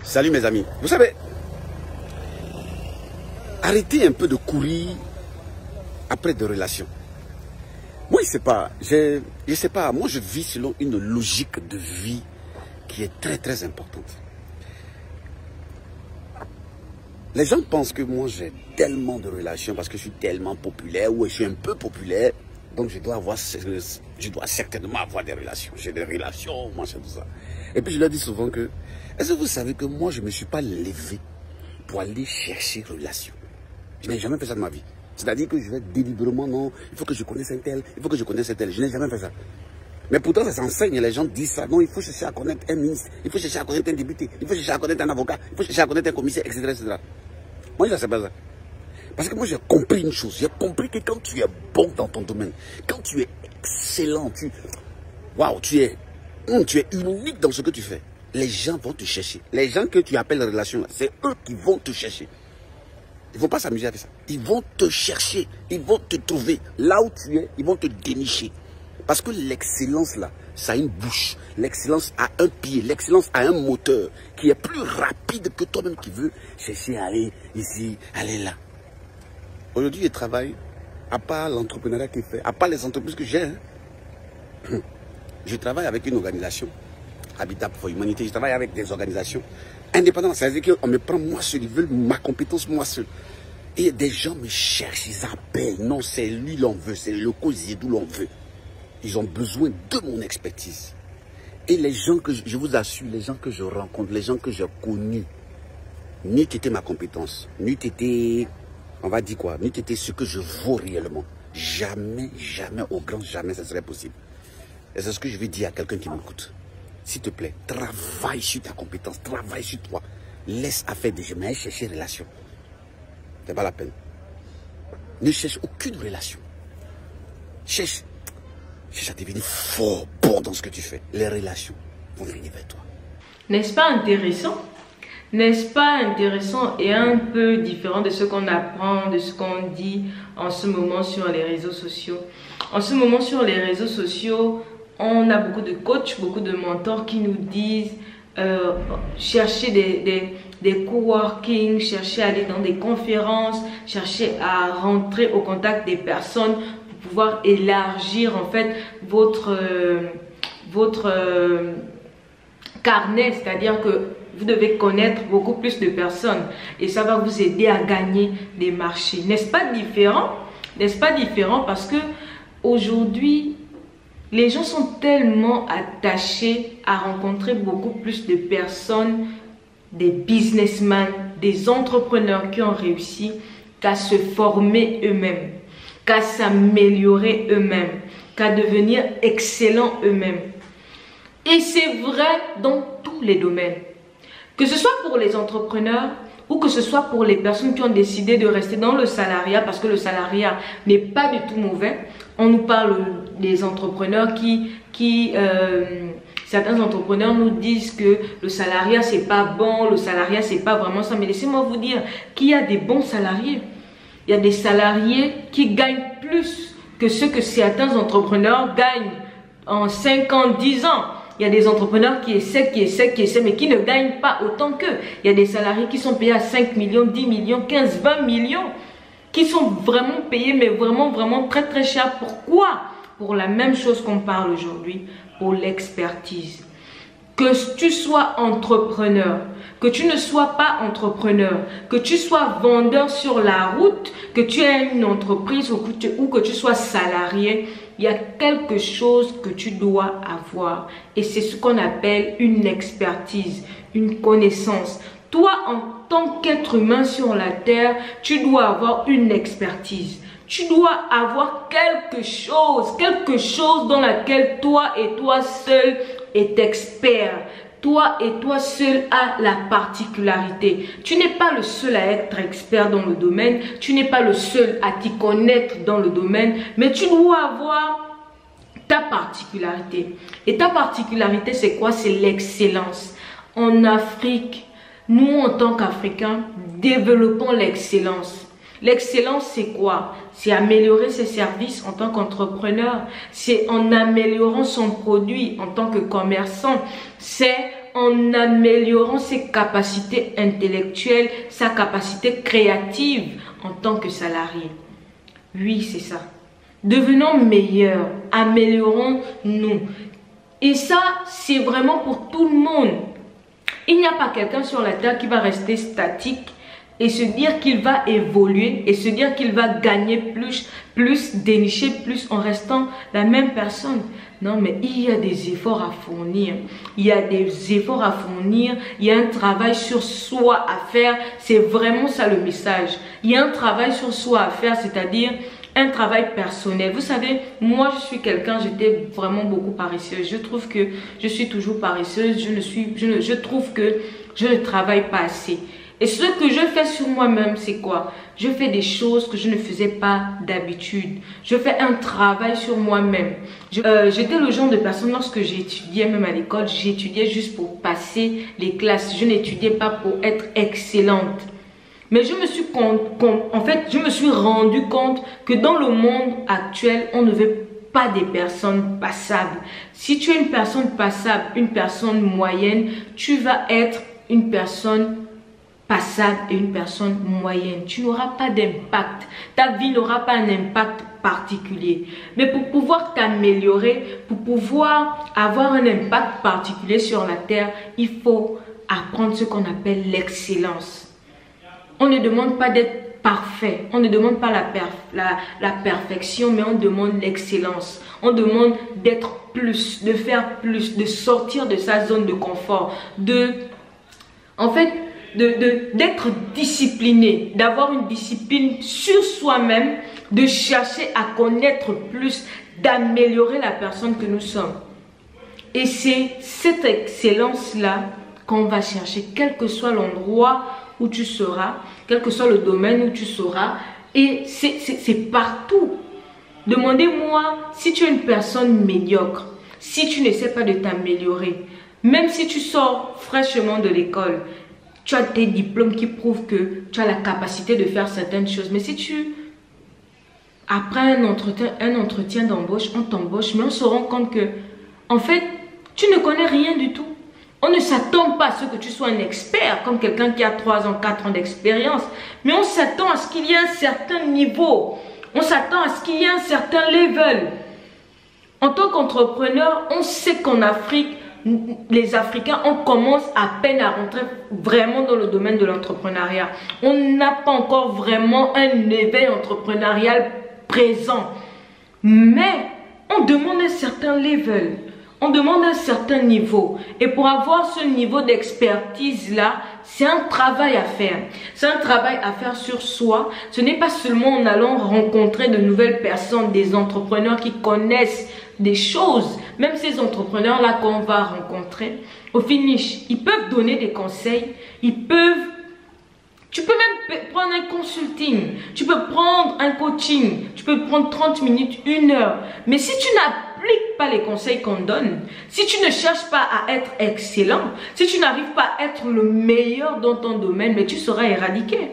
Salut mes amis. Vous savez, arrêtez un peu de courir après des relations. Moi, je sais pas, moi je vis selon une logique de vie qui est très très importante. Les gens pensent que moi j'ai tellement de relations parce que je suis tellement populaire ou je suis un peu populaire, donc je dois certainement avoir des relations. J'ai des relations, machin, tout ça. Et puis je leur dis souvent que, est-ce que vous savez que moi je ne me suis pas levé pour aller chercher relation? Je n'ai jamais fait ça de ma vie. C'est-à-dire que je vais délibérément, non, il faut que je connaisse un tel, il faut que je connaisse un tel. Je n'ai jamais fait ça. Mais pourtant, ça s'enseigne, les gens disent ça. Non, il faut chercher à connaître un ministre, il faut chercher à connaître un député, il faut chercher à connaître un avocat, il faut chercher à connaître un commissaire, etc. etc. Moi, je ne sais pas ça. Parce que moi, j'ai compris une chose. J'ai compris que quand tu es bon dans ton domaine, quand tu es excellent, tu es unique dans ce que tu fais, les gens vont te chercher. Les gens que tu appelles relation, c'est eux qui vont te chercher. Ils ne vont pas s'amuser avec ça. Ils vont te chercher. Ils vont te trouver. Là où tu es, ils vont te dénicher. Parce que l'excellence là, ça a une bouche. L'excellence a un pied. L'excellence a un moteur qui est plus rapide que toi-même qui veux chercher à aller ici, aller là. Aujourd'hui, je travaille, à part l'entrepreneuriat qu'il fait, à part les entreprises que j'ai, je travaille avec une organisation, Habitat pour l'Humanité. Je travaille avec des organisations indépendant, c'est-à-dire qu'on me prend moi seul, ils veulent ma compétence moi seul. Et des gens me cherchent, ils appellent, non c'est lui l'on veut, c'est le cosier d'où l'on veut. Ils ont besoin de mon expertise. Et les gens que je vous assure, les gens que je rencontre, les gens que j'ai connus, n'eût été ma compétence, n'eût été, on va dire quoi, n'eût été ce que je vaux réellement. Jamais, jamais, au grand jamais, ça serait possible. Et c'est ce que je vais dire à quelqu'un qui m'écoute. S'il te plaît, travaille sur ta compétence, travaille sur toi. Laisse affaire des gens, mais chercher relation. C'est pas la peine. Ne cherche aucune relation. Cherche à devenir fort, bon dans ce que tu fais. Les relations vont venir vers toi. N'est-ce pas intéressant? N'est-ce pas intéressant et un peu différent de ce qu'on apprend, de ce qu'on dit en ce moment sur les réseaux sociaux? En ce moment sur les réseaux sociaux, on a beaucoup de coachs, beaucoup de mentors qui nous disent chercher des coworking, chercher à aller dans des conférences, chercher à rentrer au contact des personnes pour pouvoir élargir en fait votre carnet, c'est-à-dire que vous devez connaître beaucoup plus de personnes et ça va vous aider à gagner des marchés. N'est-ce pas différent? N'est-ce pas différent? Parce que aujourd'hui, les gens sont tellement attachés à rencontrer beaucoup plus de personnes, des businessmen, des entrepreneurs qui ont réussi, qu'à se former eux-mêmes, qu'à s'améliorer eux-mêmes, qu'à devenir excellents eux-mêmes. Et c'est vrai dans tous les domaines. Que ce soit pour les entrepreneurs ou que ce soit pour les personnes qui ont décidé de rester dans le salariat, parce que le salariat n'est pas du tout mauvais. On nous parle des entrepreneurs certains entrepreneurs nous disent que le salariat c'est pas bon, le salariat c'est pas vraiment ça. Mais laissez-moi vous dire qu'il y a des bons salariés. Il y a des salariés qui gagnent plus que ce que certains entrepreneurs gagnent en 5 ans, 10 ans. Il y a des entrepreneurs qui essaient, mais qui ne gagnent pas autant qu'eux. Il y a des salariés qui sont payés à 5 millions, 10 millions, 15, 20 millions. Qui sont vraiment payés, mais vraiment, vraiment très, très cher. Pourquoi? Pour la même chose qu'on parle aujourd'hui, pour l'expertise. Que tu sois entrepreneur, que tu ne sois pas entrepreneur, que tu sois vendeur sur la route, que tu aies une entreprise ou que tu sois salarié, il y a quelque chose que tu dois avoir. Et c'est ce qu'on appelle une expertise, une connaissance. Toi, en tant qu'être humain sur la terre, tu dois avoir une expertise. Tu dois avoir quelque chose dans laquelle toi et toi seul est expert. Toi et toi seul as la particularité. Tu n'es pas le seul à être expert dans le domaine. Tu n'es pas le seul à t'y connaître dans le domaine. Mais tu dois avoir ta particularité. Et ta particularité, c'est quoi? C'est l'excellence. En Afrique, nous, en tant qu'Africains, développons l'excellence. L'excellence, c'est quoi? C'est améliorer ses services en tant qu'entrepreneur. C'est en améliorant son produit en tant que commerçant. C'est en améliorant ses capacités intellectuelles, sa capacité créative en tant que salarié. Oui, c'est ça. Devenons meilleurs, améliorons-nous. Et ça, c'est vraiment pour tout le monde. Il n'y a pas quelqu'un sur la terre qui va rester statique et se dire qu'il va évoluer et se dire qu'il va gagner plus, dénicher plus en restant la même personne. Non, mais il y a des efforts à fournir. Il y a des efforts à fournir. Il y a un travail sur soi à faire. C'est vraiment ça le message. Il y a un travail sur soi à faire, c'est-à-dire un travail personnel. Vous savez, moi je suis quelqu'un, j'étais vraiment beaucoup paresseuse. Je trouve que je suis toujours paresseuse. Je trouve que je ne travaille pas assez. Et ce que je fais sur moi-même, c'est quoi? Je fais des choses que je ne faisais pas d'habitude. Je fais un travail sur moi-même. J'étais le genre de personne, lorsque j'étudiais, même à l'école, j'étudiais juste pour passer les classes. Je n'étudiais pas pour être excellente. Mais je me suis rendu compte que dans le monde actuel, on ne veut pas des personnes passables. Si tu es une personne passable, une personne moyenne, tu vas être une personne passable et une personne moyenne. Tu n'auras pas d'impact. Ta vie n'aura pas un impact particulier. Mais pour pouvoir t'améliorer, pour pouvoir avoir un impact particulier sur la terre, il faut apprendre ce qu'on appelle l'excellence. On ne demande pas d'être parfait. On ne demande pas la perfection, mais on demande l'excellence. On demande d'être plus, de faire plus, de sortir de sa zone de confort, d'être discipliné, d'avoir une discipline sur soi-même, de chercher à connaître plus, d'améliorer la personne que nous sommes. Et c'est cette excellence-là qu'on va chercher, quel que soit l'endroit où tu seras, quel que soit le domaine où tu seras. Et c'est partout. Demandez-moi si tu es une personne médiocre, si tu n'essaies pas de t'améliorer, même si tu sors fraîchement de l'école, tu as des diplômes qui prouvent que tu as la capacité de faire certaines choses. Mais si tu, après un entretien d'embauche, on t'embauche, mais on se rend compte que, en fait, tu ne connais rien du tout. On ne s'attend pas à ce que tu sois un expert, comme quelqu'un qui a 3 ans, 4 ans d'expérience. Mais on s'attend à ce qu'il y ait un certain niveau. On s'attend à ce qu'il y ait un certain level. En tant qu'entrepreneur, on sait qu'en Afrique, les Africains, on commence à peine à rentrer vraiment dans le domaine de l'entrepreneuriat. On n'a pas encore vraiment un éveil entrepreneurial présent. Mais on demande un certain level. On demande un certain niveau. Et pour avoir ce niveau d'expertise-là, c'est un travail à faire. C'est un travail à faire sur soi. Ce n'est pas seulement en allant rencontrer de nouvelles personnes, des entrepreneurs qui connaissent des choses. Même ces entrepreneurs-là qu'on va rencontrer, au finish, ils peuvent donner des conseils. Tu peux même prendre un consulting. Tu peux prendre un coaching. Tu peux prendre 30 minutes, 1 heure. Mais si tu n'appliques pas les conseils qu'on donne, si tu ne cherches pas à être excellent, si tu n'arrives pas à être le meilleur dans ton domaine, mais tu seras éradiqué.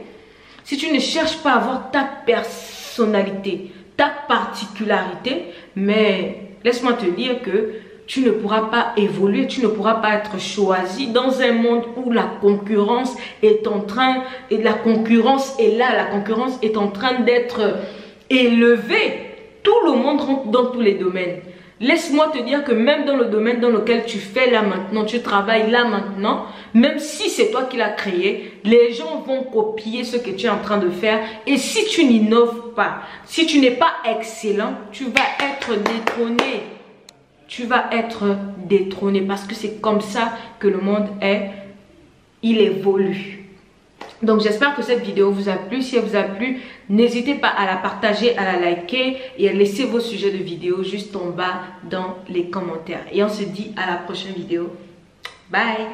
Si tu ne cherches pas à avoir ta personnalité, ta particularité, mais laisse-moi te dire que tu ne pourras pas évoluer, tu ne pourras pas être choisi dans un monde où la concurrence est en train, et la concurrence est là, la concurrence est en train d'être élevée. Tout le monde rentre dans tous les domaines. Laisse-moi te dire que même dans le domaine dans lequel tu fais là maintenant, tu travailles là maintenant, même si c'est toi qui l'as créé, les gens vont copier ce que tu es en train de faire. Et si tu n'innoves pas, si tu n'es pas excellent, tu vas être détrôné. Tu vas être détrôné parce que c'est comme ça que le monde est. Il évolue. Donc j'espère que cette vidéo vous a plu. Si elle vous a plu, n'hésitez pas à la partager, à la liker et à laisser vos sujets de vidéo juste en bas dans les commentaires. Et on se dit à la prochaine vidéo. Bye!